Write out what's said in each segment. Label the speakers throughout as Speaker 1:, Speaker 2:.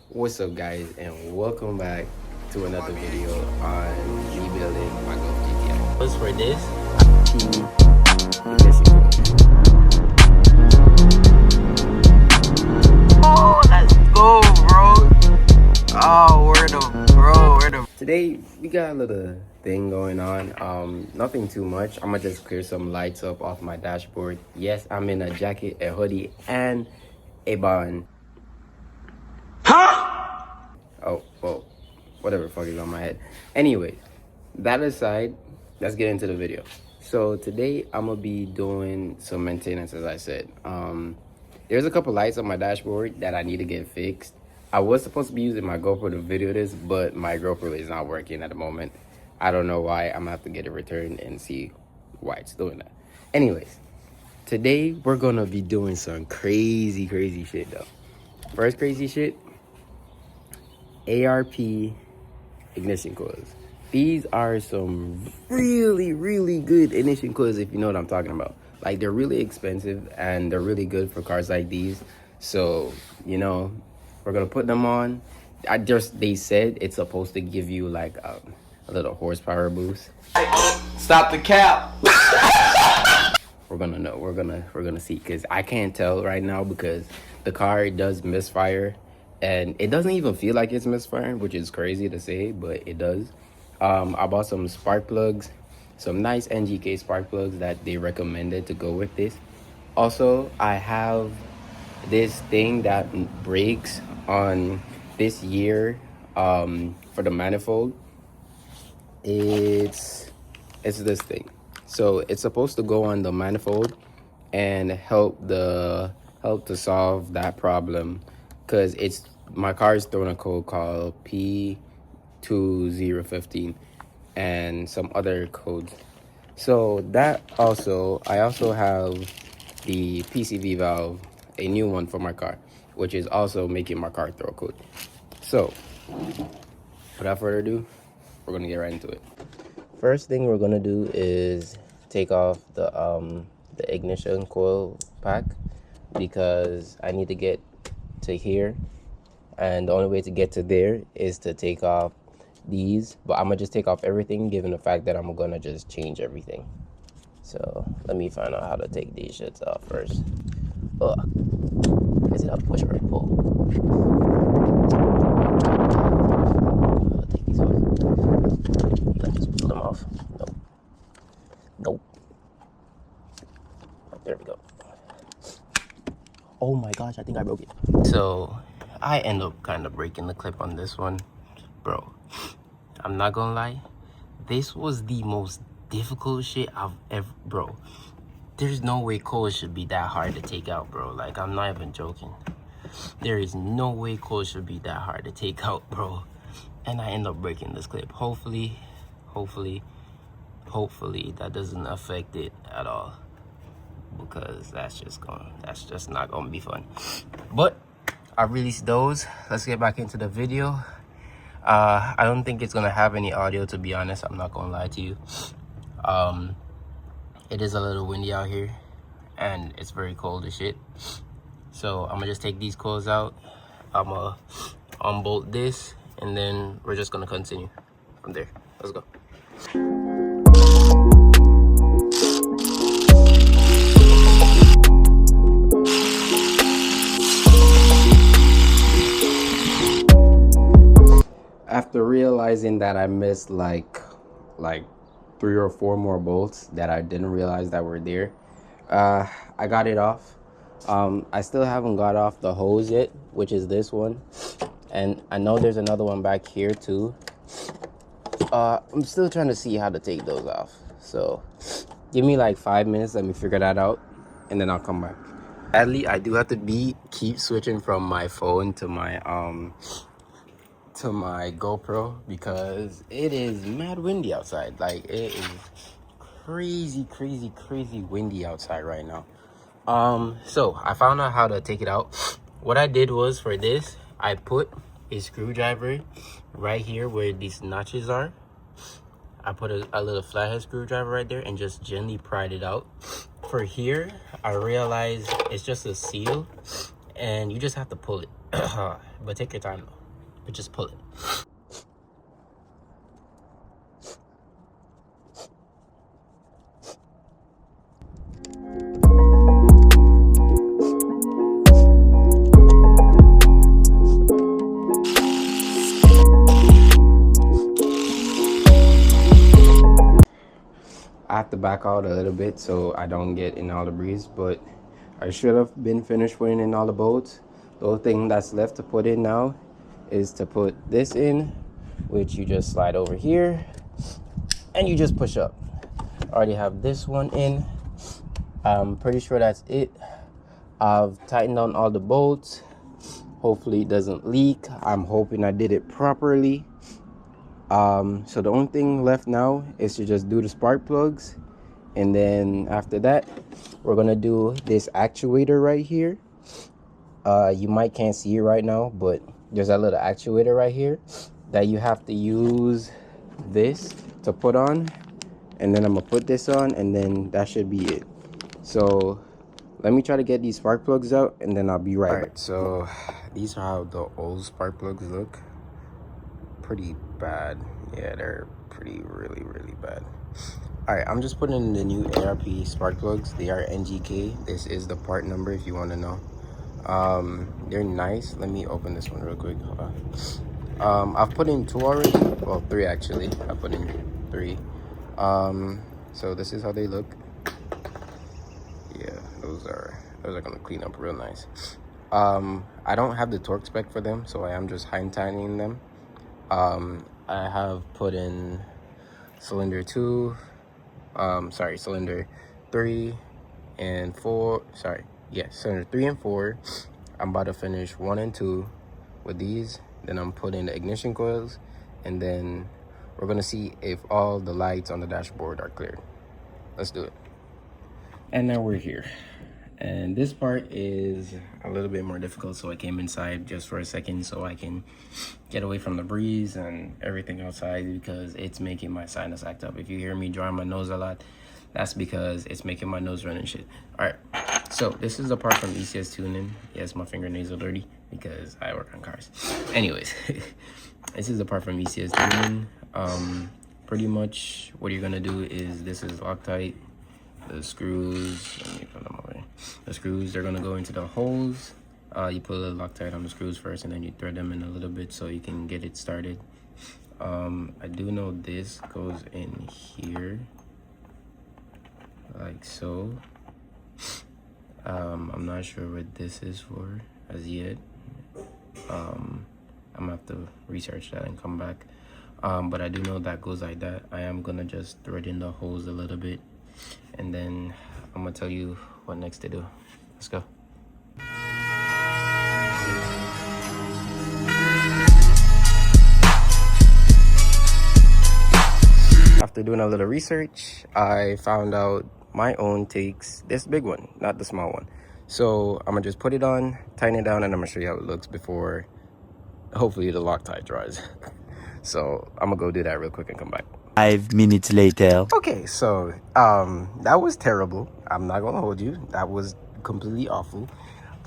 Speaker 1: What's up, guys, and welcome back to another video on rebuilding my Golf GTI. What's for this? Oh, let's go, bro. Oh, where the Today we got a little thing going on. Nothing too much. I'm gonna just clear some lights up off my dashboard. Yes, I'm in a jacket, a hoodie, and a bond. Oh, well, whatever the fuck is on my head. Anyway, that aside, let's get into the video. So today I'm gonna be doing some maintenance, as I said. There's a couple lights on my dashboard that I need to get fixed. I was supposed to be using my GoPro to video this, but my GoPro is not working at the moment. I don't know why. I'm gonna have to get it returned and see why it's doing that. Anyways, today we're gonna be doing some crazy shit though. First crazy shit, ARP ignition coils. These are some really good ignition coils, if you know what I'm talking about. Like, they're really expensive and they're really good for cars like these. So, you know, we're gonna put them on. They said it's supposed to give you like a little horsepower boost.
Speaker 2: Stop the cap.
Speaker 1: We're gonna know. We're gonna see, because I can't tell right now because the car does misfire. And it doesn't even feel like it's misfiring, which is crazy to say, but it does. I bought some spark plugs, some nice NGK spark plugs that they recommended to go with this. Also, I have this thing that breaks on this year for the manifold. It's this thing. So it's supposed to go on the manifold and help to solve that problem, because my car is throwing a code called P2015 and some other codes. So that I also have the PCV valve, a new one for my car, which is also making my car throw a code. So without further ado, we're gonna get right into it. First thing we're gonna do is take off the ignition coil pack, because I need to get to here, and the only way to get to there is to take off these. But I'm gonna just take off everything, given the fact that I'm gonna just change everything. So let me find out how to take these shits off first. Ugh. Is it a push or a pull? I'll take these off. Let's just pull them off. Nope. Oh, there we go. Oh my gosh, I think I broke it. So I end up kind of breaking the clip on this one. Bro, I'm not gonna lie, this was the most difficult shit I've ever, bro. There's no way coils should be that hard to take out, bro. Like, I'm not even joking. There is no way coils should be that hard to take out, bro. And I end up breaking this clip. Hopefully that doesn't affect it at all, because that's just not gonna be fun. But I released those. Let's get back into the video. I don't think it's gonna have any audio, to be honest. I'm not gonna lie to you. It is a little windy out here and it's very cold as shit. So I'm gonna just take these coils out. I'm gonna unbolt this, and then we're just gonna continue from there. Let's go. After realizing that I missed like 3 or 4 more bolts that I didn't realize that were there, I got it off. I still haven't got off the hose yet, which is this one, and I know there's another one back here too. I'm still trying to see how to take those off, so give me like 5 minutes. Let me figure that out, and then I'll come back. Sadly, I do have to keep switching from my phone to my GoPro, because it is mad windy outside. Like, it is crazy windy outside right now. So I found out how to take it out. What I did was, for this, I put a screwdriver right here where these notches are. I put a little flathead screwdriver right there and just gently pried it out. For here, I realized it's just a seal and you just have to pull it. But take your time though. But just pull it. I have to back out a little bit so I don't get in all the breeze, but I should have been finished putting in all the bolts. The only thing that's left to put in now is to put this in, which you just slide over here and you just push up. I already have this one in. I'm pretty sure that's it. I've tightened down all the bolts. Hopefully it doesn't leak. I'm hoping I did it properly. So the only thing left now is to just do the spark plugs, and then after that we're gonna do this actuator right here. You might can't see it right now, but there's a little actuator right here that you have to use this to put on, and then I'm gonna put this on, and then that should be it. So let me try to get these spark plugs out, and then I'll be right back. So these are how the old spark plugs look. Pretty bad. Yeah, they're pretty really bad. All right, I'm just putting in the new ARP spark plugs. They are NGK. This is the part number if you want to know. They're nice. Let me open this one real quick. Hold on. I've put in 2 already. Well, 3 actually. I put in 3. So this is how they look. Yeah, those are gonna clean up real nice. I don't have the torque spec for them, so I am just hand tightening them. I have put in cylinder 2, cylinder 3 and 4, cylinder 3 and 4. I'm about to finish 1 and 2 with these. Then I'm putting the ignition coils, and then we're gonna see if all the lights on the dashboard are cleared. Let's do it. And now we're here. And this part is a little bit more difficult, so I came inside just for a second so I can get away from the breeze and everything outside, because it's making my sinus act up. If you hear me drawing my nose a lot, that's because it's making my nose run and shit. All right, so this is the part from ECS tuning. Yes, my fingernails are dirty because I work on cars. Anyways, this is the part from ECS tuning. Pretty much what you're gonna do is, this is Loctite. The screws, let me put them away. The screws, they're gonna go into the holes. You put a little Loctite on the screws first, and then you thread them in a little bit so you can get it started. I do know this goes in here, like so. I'm not sure what this is for as yet. I'm gonna have to research that and come back. But I do know that goes like that. I am gonna just thread in the holes a little bit, and then I'm gonna tell you what next to do. Let's go. After doing a little research, I found out my own takes this big one, not the small one. So I'm gonna just put it on, tighten it down, and I'm gonna show you how it looks before hopefully the Loctite dries. So I'm gonna go do that real quick and come back.
Speaker 3: 5 minutes later.
Speaker 1: Okay, so that was terrible. I'm not gonna hold you. That was completely awful.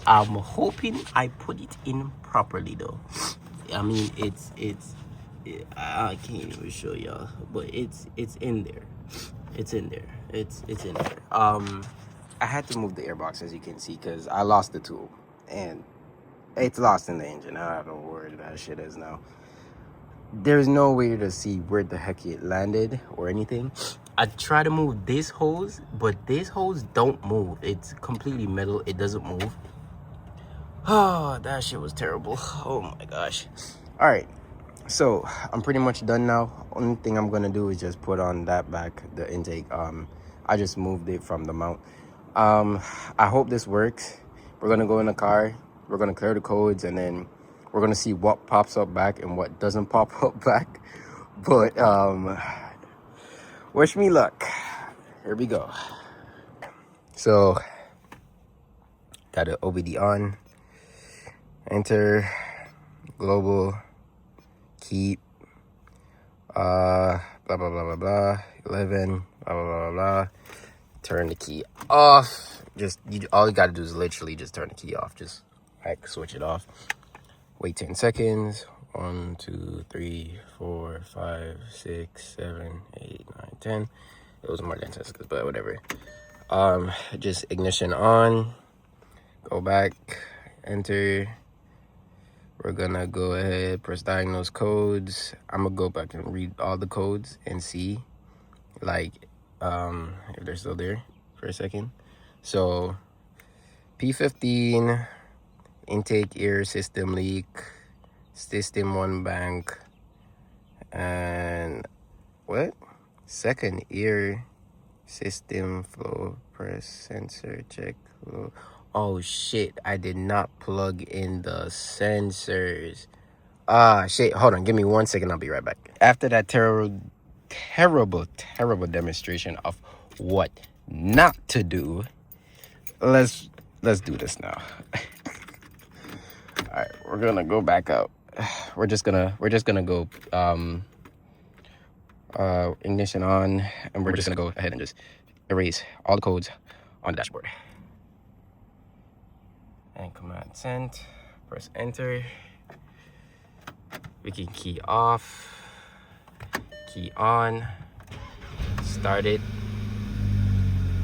Speaker 1: I'm hoping I put it in properly though. I mean, I can't even show y'all, but it's in there. It's in there. It's in there. I had to move the airbox, as you can see, because I lost the tool and it's lost in the engine. I don't know where that shit is now. There's no way to see where the heck it landed or anything. I try to move this hose, but this hose don't move. It's completely metal. It doesn't move. Oh, that shit was terrible. Oh my gosh. All right, so I'm pretty much done now. Only thing I'm gonna do is just put on that back, the intake. I just moved it from the mount. I hope this works. We're gonna go in the car. We're gonna clear the codes, and then we're gonna see what pops up back and what doesn't pop up back. But wish me luck. Here we go. So got the OBD on. Enter, global, keep, blah blah blah blah blah, 11, blah blah blah blah. Turn the key off. All you gotta do is literally just turn the key off. Just like switch it off. Wait 10 seconds. 1, 2, 3, 4, 5, 6, 7, 8, 9, 10. It was more than 10 seconds, but whatever. Just ignition on. Go back. Enter. We're gonna go ahead, press diagnose codes. I'm gonna go back and read all the codes and see, like, if they're still there for a second. So, P15, intake air system leak, system 1 bank, and what? Second air system flow, press sensor check flow. Oh shit, I did not plug in the sensors. Shit, hold on, give me 1 second, I'll be right back. After that terrible demonstration of what not to do, let's do this now. All right, we're gonna go back out. We're just gonna go ignition on, and we're just gonna go ahead and just erase all the codes on the dashboard. And command send, press enter. We can key off, key on, start it.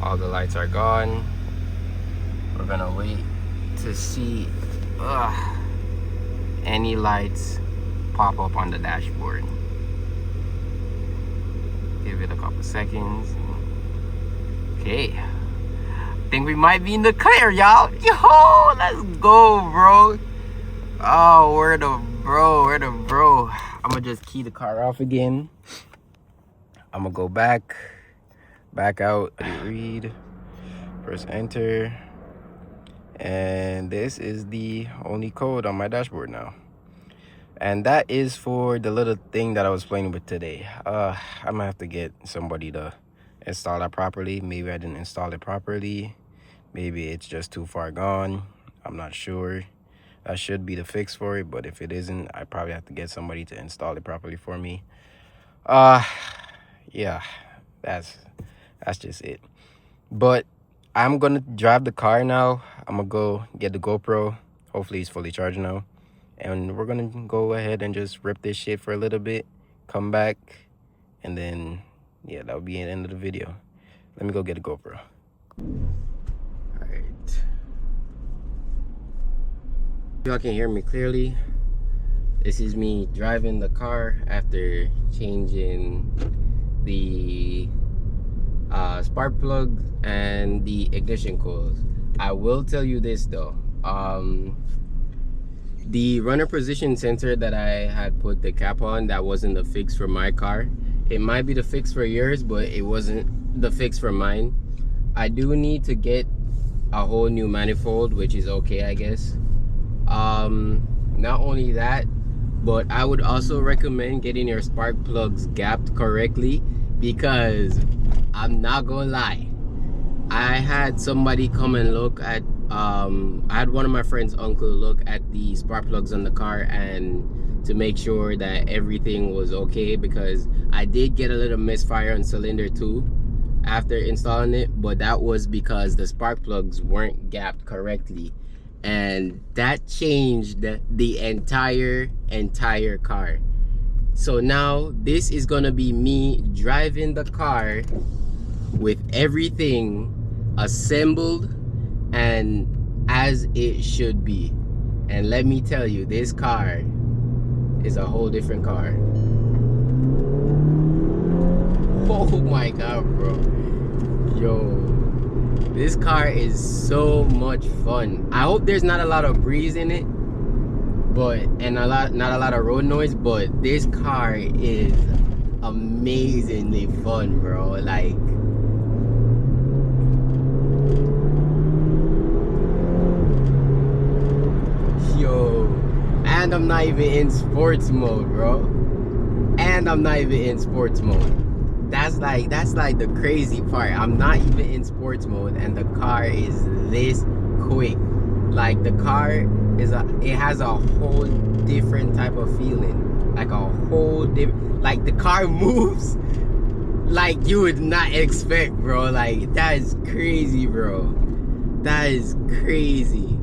Speaker 1: All the lights are gone. We're gonna wait to see any lights pop up on the dashboard. Give it a couple seconds. Okay. Think we might be in the clear, y'all. Yo, let's go, bro. Oh, where the bro? I'm gonna just key the car off again. I'm gonna go back out, read, press enter, and this is the only code on my dashboard now. And that is for the little thing that I was playing with today. I'm gonna have to get somebody to install that properly. Maybe I didn't install it properly. Maybe it's just too far gone. I'm not sure. That should be the fix for it, but if it isn't, I probably have to get somebody to install it properly for me. Yeah, that's just it. But I'm gonna drive the car now. I'm gonna go get the GoPro. Hopefully it's fully charged now. And we're gonna go ahead and just rip this shit for a little bit, come back, and then, yeah, that'll be the end of the video. Let me go get a GoPro. All right. Y'all can hear me clearly. This is me driving the car after changing the spark plug and the ignition coils. I will tell you this though. The runner position sensor that I had put the cap on, that wasn't the fix for my car. It might be the fix for yours, but it wasn't the fix for mine. I do need to get a whole new manifold, which is okay, I guess. Not only that, but I would also recommend getting your spark plugs gapped correctly, because I'm not gonna lie, I had somebody come and look at I had one of my friend's uncle look at the spark plugs on the car and to make sure that everything was okay, because I did get a little misfire on cylinder 2 after installing it, but that was because the spark plugs weren't gapped correctly, and that changed the entire car. So now this is gonna be me driving the car with everything assembled and as it should be. And let me tell you, this car is a whole different car. Oh my god, bro. Yo, this car is so much fun. I hope there's not a lot of breeze in it, and not a lot of road noise, but this car is amazingly fun, bro. Like, yo, and I'm not even in sports mode, bro. That's like the crazy part. I'm not even in sports mode, and the car is this quick. Like, the car it has a whole different type of feeling. Like a whole different, like the car moves like you would not expect, bro. Like, that is crazy, bro. That is crazy.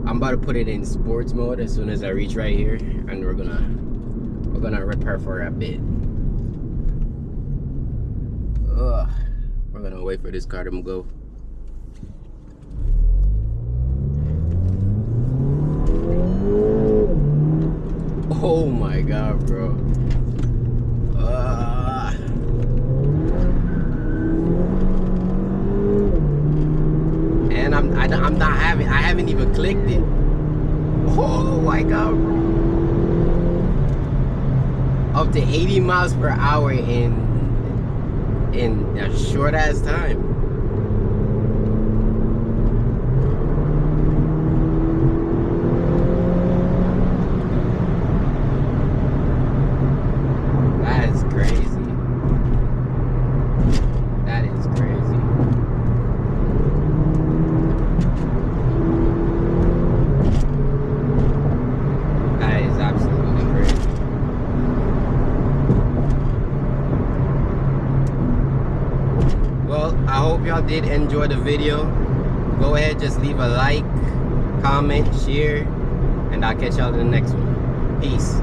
Speaker 1: I'm about to put it in sports mode as soon as I reach right here, and we're gonna repair for a bit. Ugh. We're gonna wait for this car to go. Oh my god, bro. And I haven't even clicked it. Oh my god, bro. Up to 80 miles per hour in a short ass time. That is crazy. That is crazy. That is absolutely crazy. Well, I hope y'all did enjoy the video. Go ahead, just leave a like, comment, share, and I'll catch y'all in the next one. Peace.